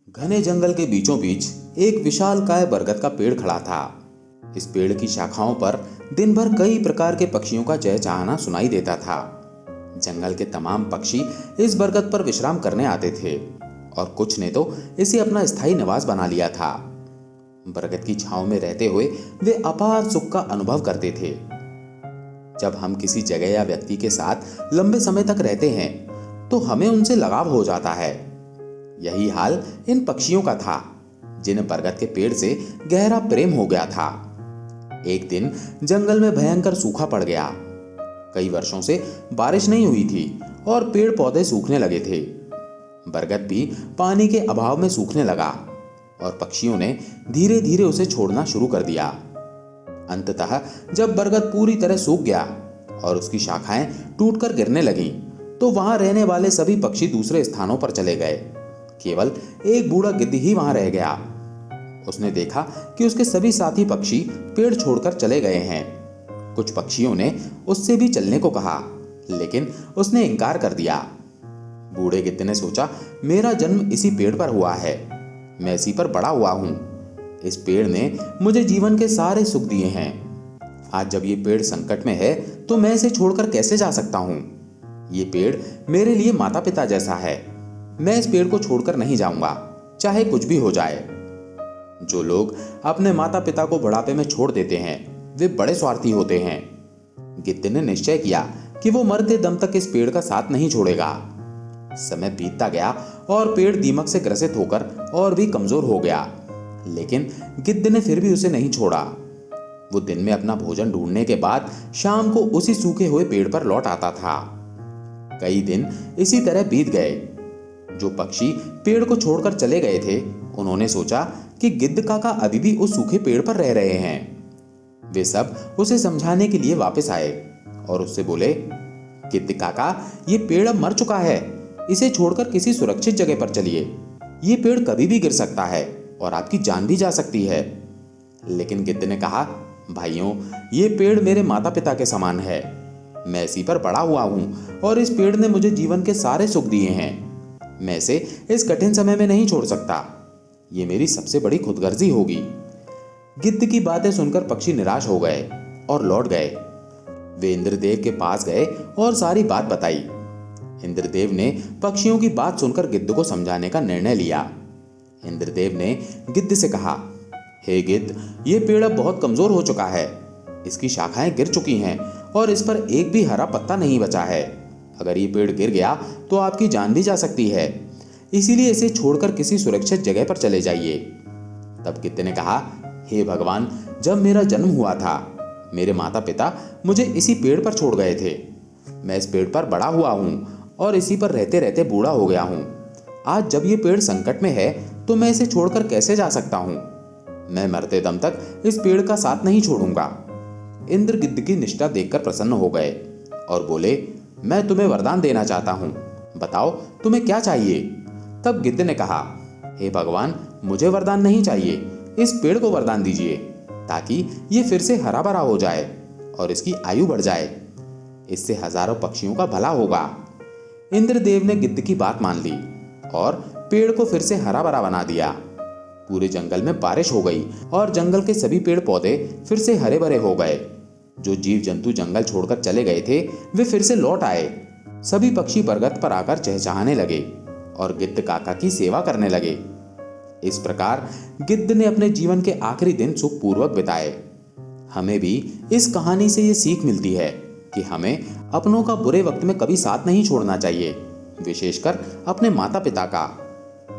घने जंगल के बीचों बीच एक विशालकाय बरगद का पेड़ खड़ा था। इस पेड़ की शाखाओं पर दिन भर कई प्रकार के पक्षियों का चहचहाना सुनाई देता था। जंगल के तमाम पक्षी इस बरगद पर विश्राम करने आते थे और कुछ ने तो इसे अपना स्थायी निवास बना लिया था। बरगद की छांव में रहते हुए वे अपार सुख का अनुभव करते थे। जब हम किसी जगह या व्यक्ति के साथ लंबे समय तक रहते हैं तो हमें उनसे लगाव हो जाता है। यही हाल इन पक्षियों का था, जिन्हें बरगद के पेड़ से गहरा प्रेम हो गया था। एक दिन जंगल में भयंकर सूखा पड़ गया। कई वर्षों से बारिश नहीं हुई थी और पेड़ पौधे सूखने लगे थे। बरगद भी पानी के अभाव में सूखने लगा और पक्षियों ने धीरे धीरे उसे छोड़ना शुरू कर दिया। अंततः जब बरगद पूरी तरह सूख गया और उसकी शाखाएं टूटकर गिरने लगीं, तो वहां रहने वाले सभी पक्षी दूसरे स्थानों पर चले गए। केवल एक बूढ़ा गिद्ध ही वहां रह गया। उसने देखा कि उसके सभी साथी पक्षी पेड़ छोड़कर चले गए हैं। कुछ पक्षियों ने उससे भी चलने को कहा, लेकिन उसने इनकार कर दिया। बूढ़े गिद्ध ने सोचा, मेरा जन्म इसी पेड़ पर हुआ है, मैं इसी पर बड़ा हुआ हूं। इस पेड़ ने मुझे जीवन के सारे सुख दिए हैं। आज जब ये पेड़ संकट में है तो मैं इसे छोड़कर कैसे जा सकता हूं। ये पेड़ मेरे लिए माता पिता जैसा है। मैं इस पेड़ को छोड़कर नहीं जाऊंगा, चाहे कुछ भी हो जाए। जो लोग अपने माता पिता को बुढ़ापे में छोड़ देते हैं वे बड़े स्वार्थी होते हैं। गिद्ध ने निश्चय किया कि वो मरते दम तक इस पेड़ का साथ नहीं छोड़ेगा। समय बीतता गया और पेड़ दीमक से ग्रसित होकर और भी कमजोर हो गया, लेकिन गिद्ध ने फिर भी उसे नहीं छोड़ा। वो दिन में अपना भोजन ढूंढने के बाद शाम को उसी सूखे हुए पेड़ पर लौट आता था। कई दिन इसी तरह बीत गए। जो पक्षी पेड़ को छोड़कर चले गए थे, उन्होंने सोचा कि गिद्ध काका अभी भी उस सूखे पेड़ पर रह रहे हैं। वे सब उसे समझाने के लिए वापस आए और उससे बोले, गिद्ध काका, ये पेड़ अब मर चुका है, इसे छोड़कर किसी सुरक्षित जगह पर चलिए। ये पेड़ कभी भी गिर सकता है और आपकी जान भी जा सकती है। लेकिन गिद्ध ने कहा, भाइयों, ये पेड़ मेरे माता पिता के समान है। मैं इसी पर बड़ा हुआ हूं और इस पेड़ ने मुझे जीवन के सारे सुख दिए हैं। मैं इसे इस कठिन समय में नहीं छोड़ सकता। ये मेरी सबसे बड़ी खुदगर्जी होगी। गिद्ध की बातें सुनकर पक्षी निराश हो गए और लौट गए। वे इंद्रदेव के पास गए और सारी बात बताई। इंद्रदेव ने पक्षियों की बात सुनकर गिद्ध को समझाने का निर्णय लिया। इंद्रदेव ने गिद्ध से कहा, हे गिद्ध, ये पेड़ अब बहुत कमजोर हो चुका है। इसकी शाखाएं गिर चुकी हैं और इस पर एक भी हरा पत्ता नहीं बचा है। अगर ये पेड़ गिर गया तो आपकी जान भी जा सकती है। इसीलिए इसे छोड़कर किसी सुरक्षित जगह पर चले जाइए। तब गिद्ध ने कहा, हे भगवान, जब मेरा जन्म हुआ था मेरे माता पिता मुझे इसी पेड़ पर छोड़ गए थे। मैं इस पेड़ पर बड़ा हुआ हूँ और इसी पर रहते रहते बूढ़ा हो गया हूँ। आज जब ये पेड़ संकट में है तो मैं इसे छोड़कर कैसे जा सकता हूँ। मैं मरते दम तक इस पेड़ का साथ नहीं छोड़ूंगा। इंद्र गिद्ध की निष्ठा देखकर प्रसन्न हो गए और बोले, मैं तुम्हें वरदान देना चाहता हूँ, बताओ तुम्हें क्या चाहिए। तब गिद्ध ने कहा, हे भगवान, मुझे वरदान नहीं चाहिए, इस पेड़ को वरदान दीजिए ताकि ये फिर से हरा भरा हो जाए और इसकी आयु बढ़ जाए। इससे हजारों पक्षियों का भला होगा। इंद्रदेव ने गिद्ध की बात मान ली और पेड़ को फिर से हरा भरा बना दिया। पूरे जंगल में बारिश हो गई और जंगल के सभी पेड़ पौधे फिर से हरे भरे हो गए। जो जीव जंतु जंगल छोड़कर चले गए थे वे फिर से लौट आए। सभी पक्षी बरगद पर आकर चहचहाने लगे और गिद्ध काका की सेवा करने लगे। इस प्रकार गिद्ध ने अपने जीवन के आखिरी दिन सुखपूर्वक बिताए। हमें भी इस कहानी से ये सीख मिलती है कि हमें अपनों का बुरे वक्त में कभी साथ नहीं छोड़ना चाहिए, विशेषकर अपने माता पिता का।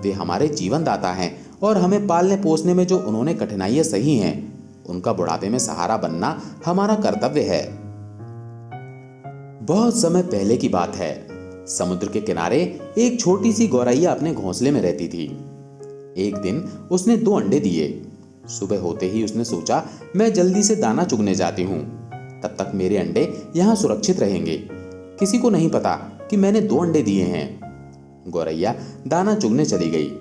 वे हमारे जीवन दाता हैं और हमें पालने पोसने में जो उन्होंने कठिनाइयां सही हैं, उनका बुढ़ापे में सहारा बनना हमारा कर्तव्य है। बहुत समय पहले की बात है। समुद्र के किनारे एक छोटी सी गौरैया अपने घोंसले में रहती थी। एक दिन उसने 2 अंडे दिए। सुबह होते ही उसने सोचा, मैं जल्दी से दाना चुगने जाती हूँ, तब तक मेरे अंडे यहाँ सुरक्षित रहेंगे। किसी को नहीं पता कि मैंने 2 अंडे दिए हैं। गौरैया दाना चुगने चली गई।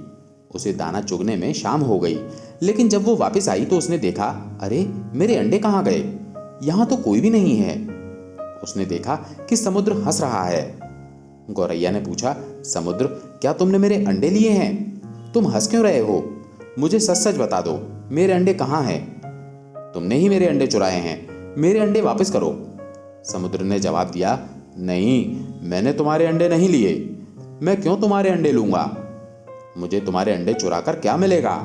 उसे दाना चुगने में शाम हो गई, लेकिन जब वो वापस आई तो उसने देखा, अरे मेरे अंडे कहाँ गए, यहाँ तो कोई भी नहीं है। उसने देखा कि समुद्र हंस रहा है। गौरैया ने पूछा, समुद्र, क्या तुमने मेरे अंडे लिए हैं? तुम हंस क्यों रहे हो? मुझे सच सच बता दो, मेरे अंडे कहाँ हैं? तुमने ही मेरे अंडे चुराए हैं, मेरे अंडे वापस करो। समुद्र ने जवाब दिया, नहीं, मैंने तुम्हारे अंडे नहीं लिए। मैं क्यों तुम्हारे अंडे लूंगा? मुझे तुम्हारे अंडे चुराकर क्या मिलेगा?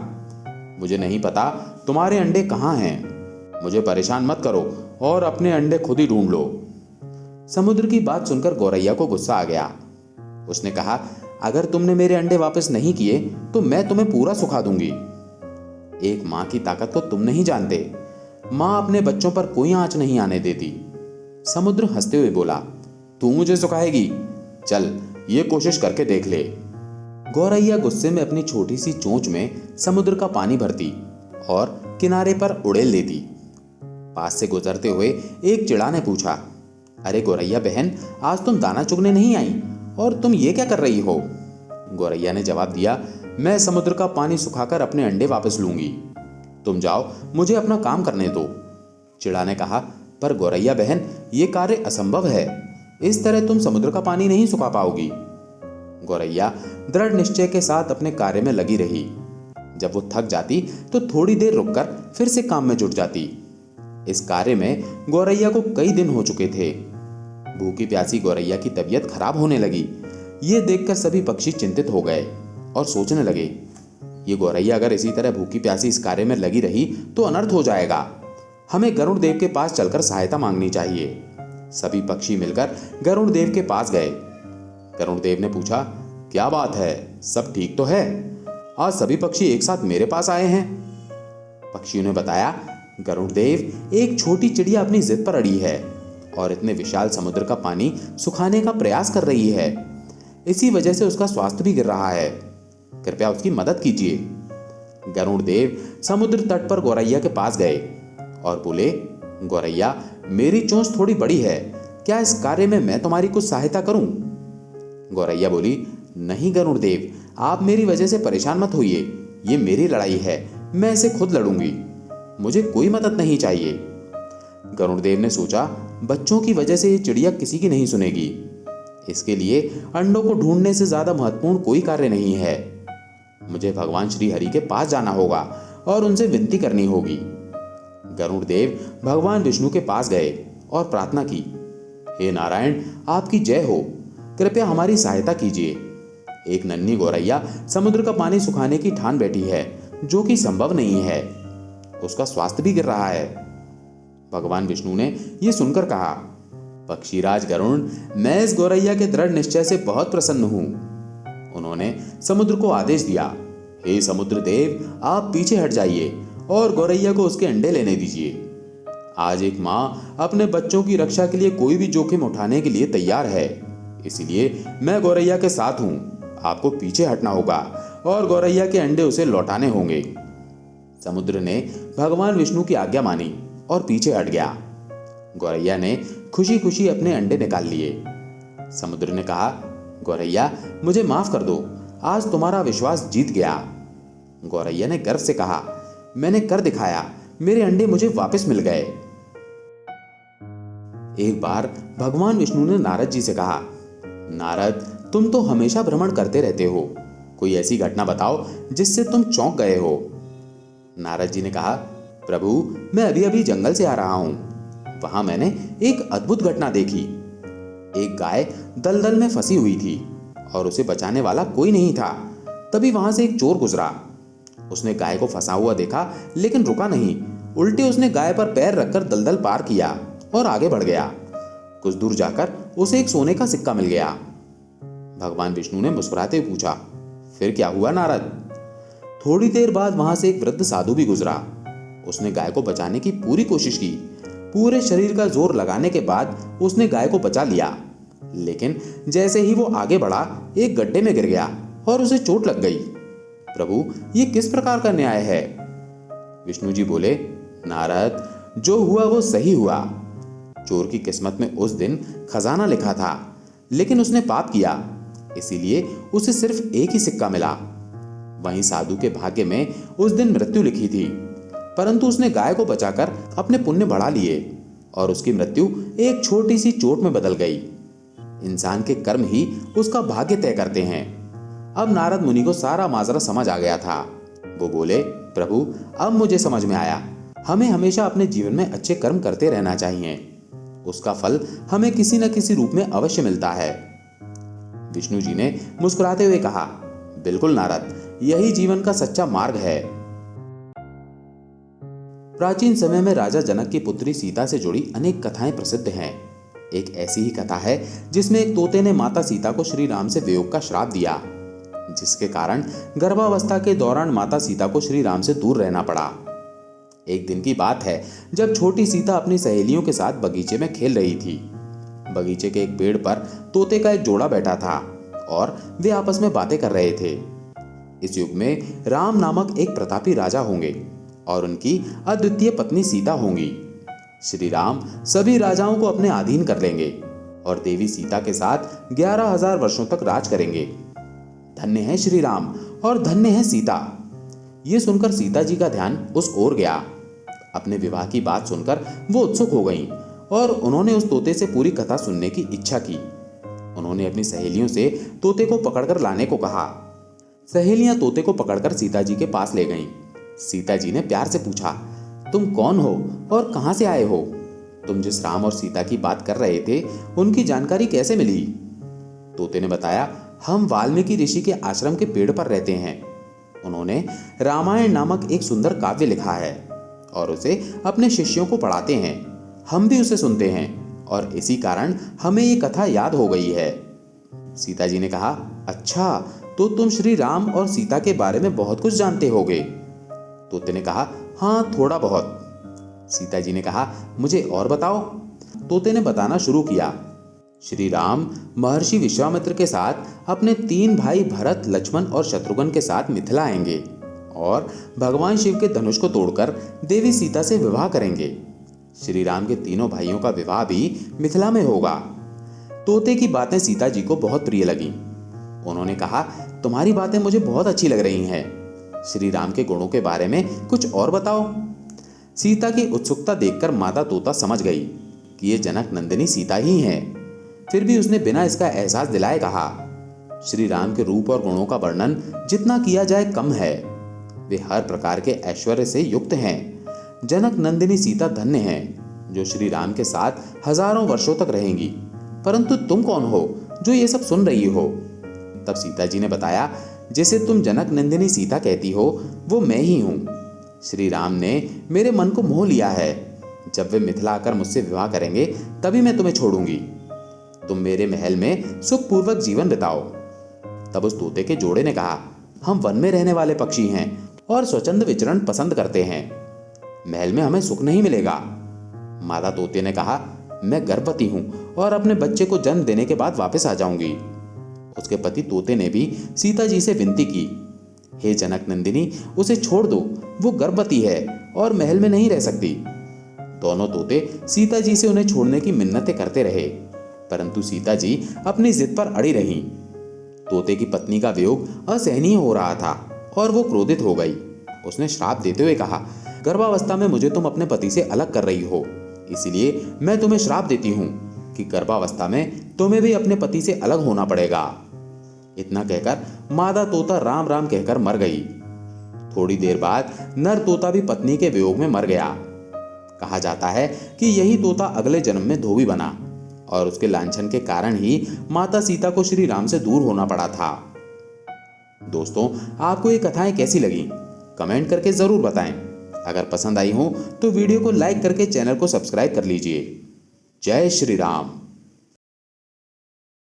मुझे नहीं पता तुम्हारे अंडे कहाँ हैं। मुझे परेशान मत करो और अपने अंडे खुद ही ढूंढ लो। समुद्र की बात सुनकर गौरैया को गुस्सा आ गया। उसने कहा, अगर तुमने मेरे अंडे वापस नहीं किए तो मैं तुम्हें पूरा सुखा दूंगी। एक माँ की ताकत को तुम नहीं जानते। माँ अपने बच्चों पर कोई आंच नहीं आने देती। समुद्र हंसते हुए बोला, तू मुझे सुखाएगी? चल, ये कोशिश करके देख ले। गौरैया गुस्से में अपनी छोटी सी चोंच में समुद्र का पानी भरती और किनारे पर उड़ेल देती। पास से गुजरते हुए एक चिड़ा ने पूछा, अरे गौरैया बहन, आज तुम दाना चुगने नहीं आई और तुम ये क्या कर रही हो? गौरैया ने जवाब दिया, मैं समुद्र का पानी सुखाकर अपने अंडे वापस लूंगी। तुम जाओ, मुझे अपना काम करने दो। चिड़ा ने कहा, पर गौरैया बहन, ये कार्य असंभव है। इस तरह तुम समुद्र का पानी नहीं सुखा पाओगी। गौरैया दृढ़ निश्चय के साथ अपने कार्य में लगी रही। जब वो थक जाती तो थोड़ी देर रुककर फिर से काम में जुट जाती। इस कार्य में गौरैया को कई दिन हो चुके थे। भूखी प्यासी गौरैया की तबीयत खराब होने लगी। ये देखकर सभी पक्षी चिंतित हो गए और सोचने लगे, ये गौरैया अगर इसी तरह भूखी प्यासी इस कार्य में लगी रही तो अनर्थ हो जाएगा। हमें गरुड़ देव के पास चलकर सहायता मांगनी चाहिए। सभी पक्षी मिलकर गरुड़ देव के पास गए। गरुड़ देव ने पूछा, क्या बात है, सब ठीक तो है? आज सभी पक्षी एक साथ मेरे पास आए हैं। पक्षियों ने बताया, गरुड़ देव, एक छोटी चिड़िया अपनी जिद पर अड़ी है और इतने विशाल समुद्र का पानी सुखाने का प्रयास कर रही है। इसी वजह से उसका स्वास्थ्य भी गिर रहा है। कृपया उसकी मदद कीजिए। गरुड़ देव समुद्र तट पर गौरैया के पास गए और बोले, गौरैया, मेरी चोंच थोड़ी बड़ी है, क्या इस कार्य में मैं तुम्हारी कुछ सहायता करूं? गौरैया बोली, नहीं गरुड़ देव, आप मेरी वजह से परेशान मत होइए। ये मेरी लड़ाई है, मैं इसे खुद लड़ूंगी। मुझे कोई मदद नहीं चाहिए। गरुड़ देव ने सोचा, बच्चों की वजह से ये चिड़िया किसी की नहीं सुनेगी। इसके लिए अंडों को ढूंढने से ज्यादा महत्वपूर्ण कोई कार्य नहीं है। मुझे भगवान श्री हरि के पास जाना होगा और उनसे विनती करनी होगी। गरुड़ देव भगवान विष्णु के पास गए और प्रार्थना की, हे नारायण, आपकी जय हो, कृपया हमारी सहायता कीजिए। एक नन्ही गौरैया समुद्र का पानी सुखाने की ठान बैठी है, जो कि संभव नहीं है। उसका स्वास्थ्य भी गिर रहा है। भगवान विष्णु ने यह सुनकर कहा, पक्षीराज गरुड़, मैं इस गौरैया के दृढ़ निश्चय से बहुत प्रसन्न हूं। उन्होंने समुद्र को आदेश दिया, हे समुद्र देव, आप पीछे हट जाइए और गौरैया को उसके अंडे लेने दीजिए। आज एक माँ अपने बच्चों की रक्षा के लिए कोई भी जोखिम उठाने के लिए तैयार है, इसलिए मैं गौरैया के साथ हूं। आपको पीछे हटना होगा और गौरैया के अंडे उसे लौटाने होंगे। समुद्र ने भगवान विष्णु की आज्ञा मानी और पीछे हट गया। गौरैया ने खुशी खुशी अपने अंडे निकाल लिए। समुद्र ने कहा, गौरैया, मुझे माफ कर दो, आज तुम्हारा विश्वास जीत गया। गौरैया ने गर्व से कहा, मैंने कर दिखाया, मेरे अंडे मुझे वापस मिल गए। एक बार भगवान विष्णु ने नारद जी से कहा, नारद, तुम तो हमेशा भ्रमण करते रहते हो, कोई ऐसी घटना बताओ जिससे तुम चौंक गए हो। नारद जी ने कहा, प्रभु, मैं अभी अभी जंगल से आ रहा हूं। वहां मैंने एक अद्भुत घटना देखी। एक गाय दलदल में फंसी हुई थी और उसे बचाने वाला कोई नहीं था। तभी वहां से एक चोर गुजरा। उसने गाय को फंसा हुआ देखा, लेकिन रुका नहीं। उल्टे उसने गाय पर पैर रखकर दलदल पार किया और आगे बढ़ गया। कुछ दूर जाकर उसे एक सोने का सिक्का मिल गया। भगवान विष्णु ने मुस्कुराते हुए पूछा, फिर क्या हुआ नारद? थोड़ी देर बाद वहां से एक वृद्ध साधु भी गुजरा। उसने गाय को बचाने की पूरी कोशिश की। पूरे शरीर का जोर लगाने के बाद उसने गाय को बचा लिया, लेकिन जैसे ही वो आगे बढ़ा, एक गड्ढे में गिर गया और उसे चोट लग गई। प्रभु, ये किस प्रकार का न्याय है? विष्णु जी बोले, नारद, जो हुआ वो सही हुआ। चोर की किस्मत में उस दिन खजाना लिखा था, लेकिन उसने पाप किया, इसीलिए उसे सिर्फ एक ही सिक्का मिला। वहीं साधु के भाग्य में उस दिन मृत्यु लिखी थी, परंतु उसने गाय को बचाकर अपने पुण्य बढ़ा लिए और उसकी मृत्यु एक छोटी सी चोट में बदल गई। इंसान के कर्म ही उसका भाग्य तय करते हैं। अब नारद मुनि को सारा माजरा समझ आ गया था। वो बोले, प्रभु अब मुझे समझ में आया, हमें हमेशा अपने जीवन में अच्छे कर्म करते रहना चाहिए, उसका फल हमें किसी न किसी रूप में अवश्य मिलता है। विष्णु जी ने मुस्कुराते हुए कहा, बिल्कुल नारद, यही जीवन का सच्चा मार्ग है। प्राचीन समय में राजा जनक की पुत्री सीता से जुड़ी अनेक कथाएं प्रसिद्ध हैं। एक ऐसी ही कथा है जिसमें एक तोते ने माता सीता को श्री राम से वियोग का श्राप दिया, जिसके कारण गर्भावस्था के दौरान माता सीता को श्री राम से दूर रहना पड़ा। एक दिन की बात है जब छोटी सीता अपनी सहेलियों के साथ बगीचे में खेल रही थी। बगीचे के एक पेड़ पर तोते का एक जोड़ा बैठा था और वे आपस में बातें कर रहे थे। इस युग में राम नामक एक प्रतापी राजा होंगे और उनकी अद्वितीय पत्नी सीता होंगी। श्री राम सभी राजाओं को अपने अधीन कर लेंगे और देवी सीता के साथ 11,000 वर्षों तक राज करेंगे। धन्य है श्री राम और धन्य है सीता। ये सुनकर सीता जी का ध्यान उस ओर गया। अपने विवाह की बात सुनकर वो उत्सुक हो गईं और उन्होंने उस तोते से पूरी कथा सुनने की इच्छा की। उन्होंने अपनी सहेलियों से तोते को पकड़कर लाने को कहा। सहेलियां तोते को पकड़कर सीता जी के पास ले गईं। सीता जी ने प्यार से पूछा, तुम कौन हो और कहां से आए हो? तुम जिस राम और सीता की बात कर रहे थे उनकी जानकारी कैसे मिली? तोते ने बताया, हम वाल्मीकि ऋषि के आश्रम के पेड़ पर रहते हैं। उन्होंने रामायण नामक एक सुंदर काव्य लिखा है और उसे अपने शिष्यों को पढ़ाते हैं। हम भी उसे सुनते हैं और इसी कारण हमें ये कथा याद हो गई है। सीता जी ने कहा, अच्छा, तो तुम श्री राम और सीता के बारे में बहुत कुछ जानते होगे। तोते ने कहा, हाँ, थोड़ा बहुत। सीता जी ने कहा, मुझे और बताओ। तोते ने बताना शुरू किया। श्री राम महर्षि विश्वामित्र के साथ अपने 3 भाई भरत, लक्ष्मण और शत्रुघ्न के साथ मिथिला आएंगे और भगवान शिव के धनुष को तोड़कर देवी सीता से विवाह करेंगे। श्री राम के तीनों भाइयों का विवाह भी मिथिला में होगा। तोते की बातें सीता जी को बहुत प्रिय लगी। उन्होंने कहा, तुम्हारी बातें मुझे बहुत अच्छी लग रही हैं। श्री राम के गुणों के बारे में कुछ और बताओ। सीता की उत्सुकता देखकर माता तोता समझ गई कि ये जनक नंदिनी सीता ही हैं। फिर भी उसने बिना इसका एहसास दिलाए कहा, श्री राम के रूप और गुणों का वर्णन जितना किया जाए कम है। वे हर प्रकार के ऐश्वर्य से युक्त हैं। जनक नंदिनी सीता धन्य हैं जो श्री राम के साथ हजारों वर्षों तक रहेंगी। परंतु तुम कौन हो जो ये सब सुन रही हो? तब सीता जी ने बताया, जिसे तुम जनक नंदिनी सीता कहती हो वो मैं ही हूँ। श्री राम ने मेरे मन को मोह लिया है। जब वे मिथिला आकर मुझसे विवाह करेंगे तभी मैं तुम्हें छोड़ूंगी। तुम मेरे महल में सुखपूर्वक जीवन बिताओ। तब उस तोते के जोड़े ने कहा, हम वन में रहने वाले पक्षी हैं और स्वच्छंद विचरण पसंद करते हैं। महल में हमें सुख नहीं मिलेगा। मादा तोते ने कहा, मैं गर्भवती हूँ और अपने बच्चे को जन्म देने के बाद वापस आ जाऊंगी। उसके पति तोते ने भी सीता जी से विनती की, हे जनक नंदिनी, उसे छोड़ दो, वो गर्भवती है और महल में नहीं रह सकती। दोनों तोते सीता जी से उन्हें छोड़ने की मिन्नतें करते रहे, परंतु सीता जी अपनी जिद पर अड़ी रहीं। तोते की पत्नी का वियोग असहनीय हो रहा था और वो क्रोधित हो गई। उसने श्राप देते हुए कहा, गर्भावस्था में मुझे तुम अपने पति से अलग कर रही हो, इसलिए मैं तुम्हें श्राप देती हूँ कि गर्भावस्था में तुम्हें भी अपने पति से अलग होना पड़ेगा। इतना कहकर मादा तोता राम राम कहकर मर गई। थोड़ी देर बाद नर तोता भी पत्नी के वियोग में मर गया। कहा जाता है कि यही तोता अगले जन्म में धोबी बना और उसके लांछन के कारण ही माता सीता को श्री राम से दूर होना पड़ा था। दोस्तों, आपको ये कथाएं कैसी लगी कमेंट करके जरूर बताएं। अगर पसंद आई हो तो वीडियो को लाइक करके चैनल को सब्सक्राइब कर लीजिए। जय श्री राम।